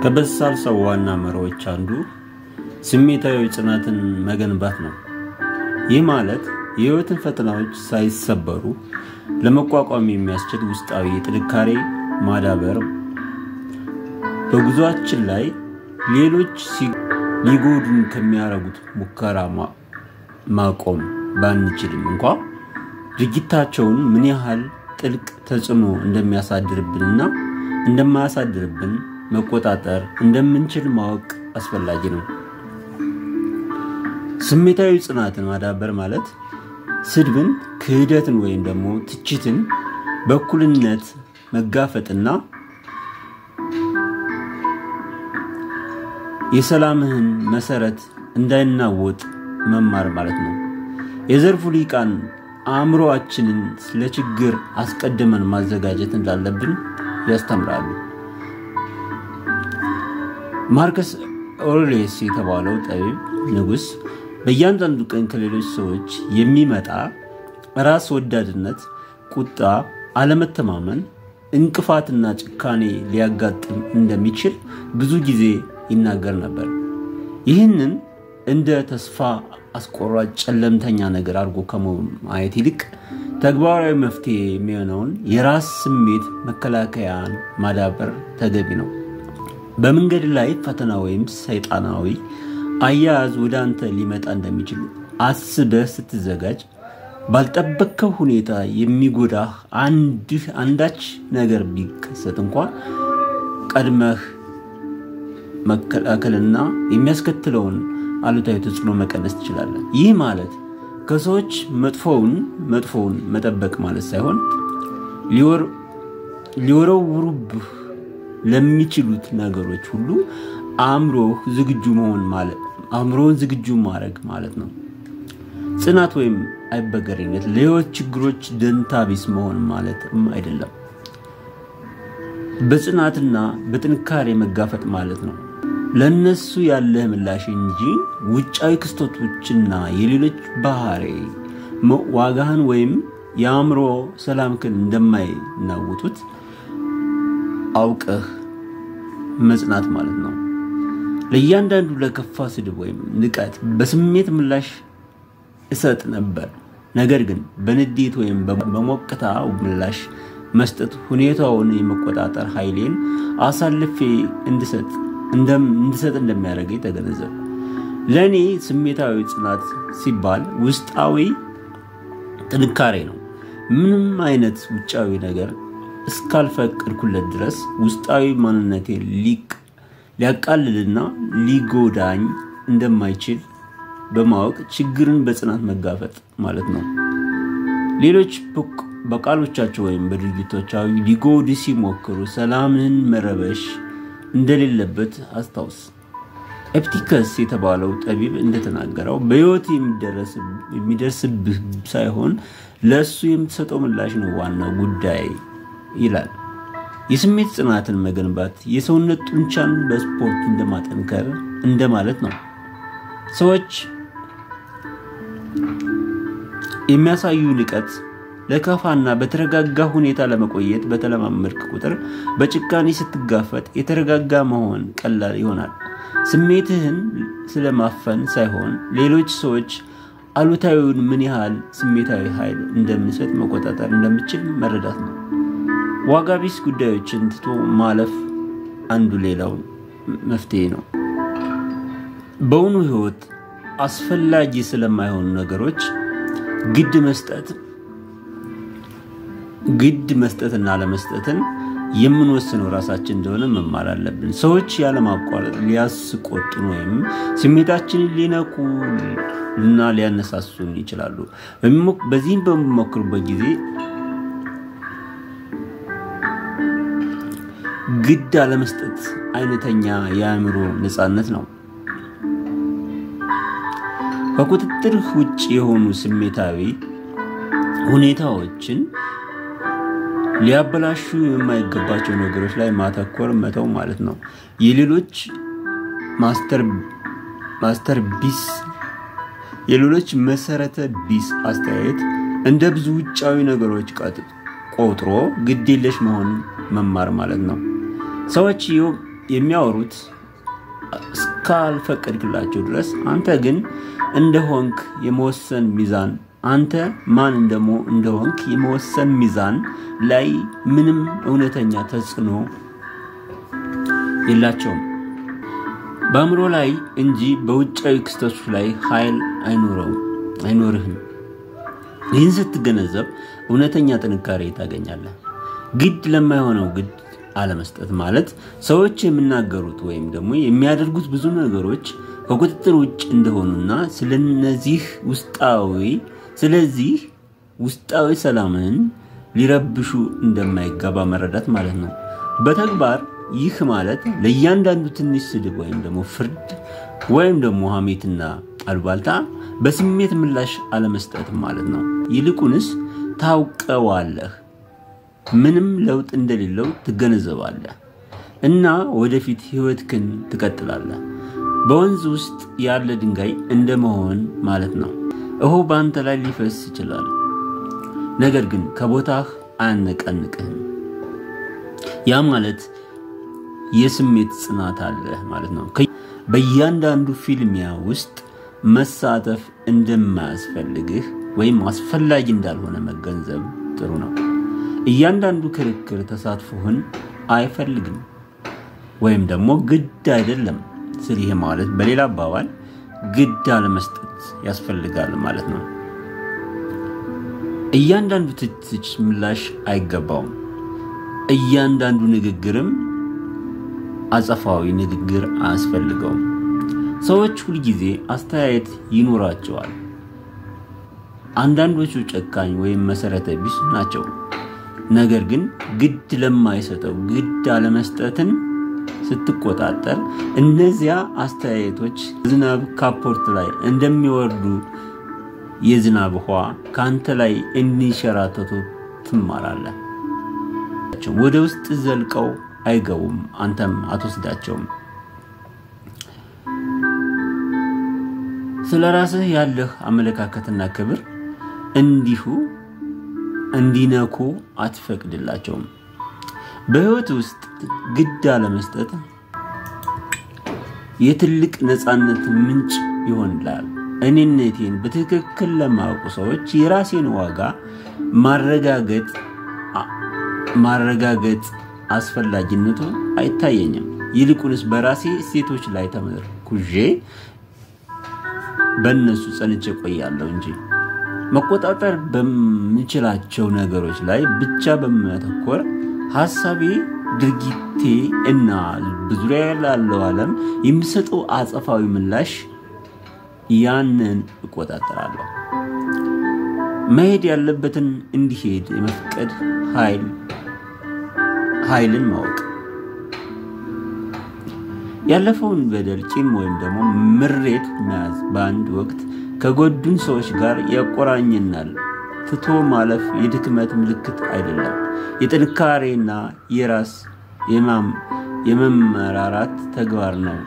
ከበሳል ሰው ዋና መርሆች አንዱ ስሜታዊ ጽናትን መገንባት ነው። ይህ ማለት የህይወትን ፈተናዎች ሳይሰበሩ ለመቋቋም የሚያስችል ውስጣዊ ጥንካሬ ማዳበር፣ በጉዟችን ላይ ሌሎች ሊጎዱን ከሚያረጉት ሙከራ ማቆም ባንችልም እንኳን ድርጊታቸውን ምን ያህል ጥልቅ ተጽዕኖ እንደሚያሳድርብንና እንደማያሳድርብን መቆጣጠር እንደምንችል ማወቅ አስፈላጊ ነው። ስሜታዊ ጽናትን ማዳበር ማለት ስድብን፣ ክህደትን ወይም ደግሞ ትችትን በእኩልነት መጋፈጥና የሰላምህን መሰረት እንዳይናወጥ መማር ማለት ነው። የዘርፉ ሊቃን አእምሮአችንን ለችግር አስቀድመን ማዘጋጀት እንዳለብን ያስተምራሉ። ማርከስ ኦሬሊየስ የተባለው ጠቢብ ንጉስ በእያንዳንዱ ቀን ከሌሎች ሰዎች የሚመጣ ራስ ወዳድነት፣ ቁጣ፣ አለመተማመን፣ እንቅፋትና ጭካኔ ሊያጋጥም እንደሚችል ብዙ ጊዜ ይናገር ነበር። ይህንን እንደ ተስፋ አስቆራጭ ጨለምተኛ ነገር አድርጎ ከማየት ይልቅ ተግባራዊ መፍትሄ የሚሆነውን የራስ ስሜት መከላከያን ማዳበር ተገቢ ነው። በመንገድ ላይ ፈተና ወይም ሰይጣናዊ አያያዝ ወደ አንተ ሊመጣ እንደሚችል አስበህ ስትዘጋጅ ባልጠበቅከው ሁኔታ የሚጎዳህ አንዳች ነገር ቢከሰት እንኳን ቀድመህ መከላከልና የሚያስከትለውን አሉታዊ ተጽዕኖ መቀነስ ትችላለህ። ይህ ማለት ከሰዎች መጥፎውን መጠበቅ ማለት ሳይሆን ሊወረውሩብህ ለሚችሉት ነገሮች ሁሉ አእምሮን ዝግጁ ማድረግ ማለት ነው። ጽናት ወይም አይበገሬነት ለህይወት ችግሮች ደንታቢስ መሆን ማለትም አይደለም። በጽናትና በጥንካሬ መጋፈጥ ማለት ነው። ለነሱ ያለ ምላሽ እንጂ ውጫዊ ክስተቶችና የሌሎች ባህሪ ዋጋህን ወይም የአእምሮ ሰላምክን እንደማይናውጡት አውቀህ መጽናት ማለት ነው። ለእያንዳንዱ ለከፋ ስድብ ወይም ንቀት በስሜት ምላሽ እሰጥ ነበር። ነገር ግን በንዴት ወይም በሞቅታ ምላሽ መስጠት ሁኔታውን የመቆጣጠር ኃይሌን አሳልፌ እንድሰጥ እንደሚያደርገኝ ተገነዘብኩ። ለኔ ስሜታዊ ጽናት ሲባል ውስጣዊ ጥንካሬ ነው። ምንም አይነት ውጫዊ ነገር እስካልፈቀድኩለት ድረስ ውስጣዊ ማንነቴ ሊያቃልልና ሊጎዳኝ እንደማይችል በማወቅ ችግርን በጽናት መጋፈጥ ማለት ነው። ሌሎች በቃሎቻቸው ወይም በድርጊቶቻቸው ሊጎዱ ሲሞክሩ ሰላምን መረበሽ እንደሌለበት አስታውስ። ኤፒክተስ የተባለው ጠቢብ እንደተናገረው በህይወት የሚደርስብህ ሳይሆን ለሱ የምትሰጠው ምላሽ ነው ዋናው ጉዳይ ይላል። የስሜት ጽናትን መገንባት የሰውነት ጡንቻን በስፖርት እንደማጠንከር እንደማለት ነው። ሰዎች የሚያሳዩ ንቀት ለከፋና በተረጋጋ ሁኔታ ለመቆየት በተለማመድክ ቁጥር በጭካኔ ስትጋፈጥ የተረጋጋ መሆን ቀላል ይሆናል። ስሜትህን ስለማፈን ሳይሆን ሌሎች ሰዎች አሉታዊውን ምን ያህል ስሜታዊ ኃይል እንደሚሰጥ መቆጣጠር እንደምችል መረዳት ነው። ዋጋቢስ ጉዳዮችን ትቶ ማለፍ አንዱ ሌላው መፍትሄ ነው። በእውኑ ህይወት አስፈላጊ ስለማይሆኑ ነገሮች ግድ መስጠትና ለመስጠትን የምንወስነው ራሳችን እንደሆነ መማር አለብን። ሰዎች ያለማቋረጥ ሊያስቆጡን ወይም ስሜታችንን ሊነኩና ሊያነሳሱን ይችላሉ። በዚህም በሚሞክሩበት ጊዜ ግድ አለመስጠት አይነተኛ የአእምሮ ነፃነት ነው። ከቁጥጥር ውጭ የሆኑ ስሜታዊ ሁኔታዎችን ሊያበላሹ የማይገባቸው ነገሮች ላይ ማተኮር መተው ማለት ነው። የሌሎች መሰረተ ቢስ አስተያየት እንደ ብዙ ውጫዊ ነገሮች ቆጥሮ ግዴለሽ መሆን መማር ማለት ነው። ሰዎች የሚያወሩት እስካልፈቀድክላቸው ድረስ አንተ ግን እንደሆንክ የመወሰን ሚዛን አንተ ማን እንደሆንክ የመወሰን ሚዛን ላይ ምንም እውነተኛ ተጽዕኖ የላቸውም። በአእምሮ ላይ እንጂ በውጫዊ ክስተቶች ላይ ኃይል አይኖርህም። ይህን ስትገነዘብ እውነተኛ ጥንካሬ ታገኛለህ። ግድ ለማይሆነው ግድ አለመስጠት ማለት ሰዎች የሚናገሩት ወይም ደግሞ የሚያደርጉት ብዙ ነገሮች ከቁጥጥር ውጭ እንደሆኑና ስለዚህ ውስጣዊ ሰላምን ሊረብሹ እንደማይገባ መረዳት ማለት ነው። በተግባር ይህ ማለት ለእያንዳንዱ ትንሽ ስድብ ወይም ደግሞ ፍርድ ወይም ደግሞ ሐሜትና አልባልታ በስሜት ምላሽ አለመስጠት ማለት ነው። ይልቁንስ ታውቀዋለህ፣ ምንም ለውጥ እንደሌለው ትገነዘባለህ እና ወደፊት ህይወትህን ትቀጥላለህ። በወንዝ ውስጥ ያለ ድንጋይ እንደመሆን ማለት ነው። በአንተ ላይ ሊፈስ ይችላል፣ ነገር ግን ከቦታህ አያነቃንቅህም። ያ ማለት የስሜት ጽናት አለ ማለት ነው። በእያንዳንዱ ፊልሚያ ውስጥ መሳተፍ እንደማያስፈልግህ ወይም አስፈላጊ እንዳልሆነ መገንዘብ ጥሩ ነው። እያንዳንዱ ክርክር ተሳትፎህን አይፈልግም ወይም ደግሞ ግድ አይደለም። ስለዚህ ማለት በሌላ አባባል ግድ አለመስጠት ያስፈልጋል ማለት ነው። እያንዳንዱ ትችት ምላሽ አይገባውም። እያንዳንዱ ንግግርም አጸፋዊ ንግግር አያስፈልገውም። ሰዎች ሁሉ ጊዜ አስተያየት ይኖራቸዋል። አንዳንዶቹ ጨካኝ ወይም መሰረተ ቢስ ናቸው። ነገር ግን ግድ ለማይሰጠው ግድ አለመስጠትን ስትቆጣጠር እነዚያ አስተያየቶች ዝናብ ካፖርት ላይ እንደሚወርዱ የዝናብ ውሃ ካንተ ላይ እንዲሸራተቱ ትማራለህ። ወደ ውስጥ ዘልቀው አይገቡም፣ አንተም አትወስዳቸውም። ስለራስህ ያለህ አመለካከትና ክብር እንዲነኩ አትፈቅድላቸውም። በህይወት ውስጥ ግድ አለመስጠት የትልቅ ነፃነት ምንጭ ይሆናል። እኔነቴን በትክክል ለማወቁ ሰዎች የራሴን ዋጋ ማረጋገጥ አስፈላጊነቱ አይታየኝም። ይልቁንስ በራሴ እሴቶች ላይ ተመርኩዤ በእነሱ ጸንቼ ቆያለሁ እንጂ መቆጣጠር በምችላቸው ነገሮች ላይ ብቻ በመተኮር ሐሳቤ፣ ድርጊቴ እና በዙሪያ ላለው ዓለም የሚሰጠው አጸፋዊ ምላሽ ያንን እቆጣጠራለሁ። መሄድ ያለበትን እንዲሄድ የመፍቀድ ኃይልን ማወቅ ያለፈውን በደል ቂም ወይም ደግሞ ምሬት መያዝ በአንድ ወቅት ከጎዱን ሰዎች ጋር ያቆራኘናል። ትቶ ማለፍ የድክመት ምልክት አይደለም፣ የጥንካሬና የራስ የመመራራት ተግባር ነው።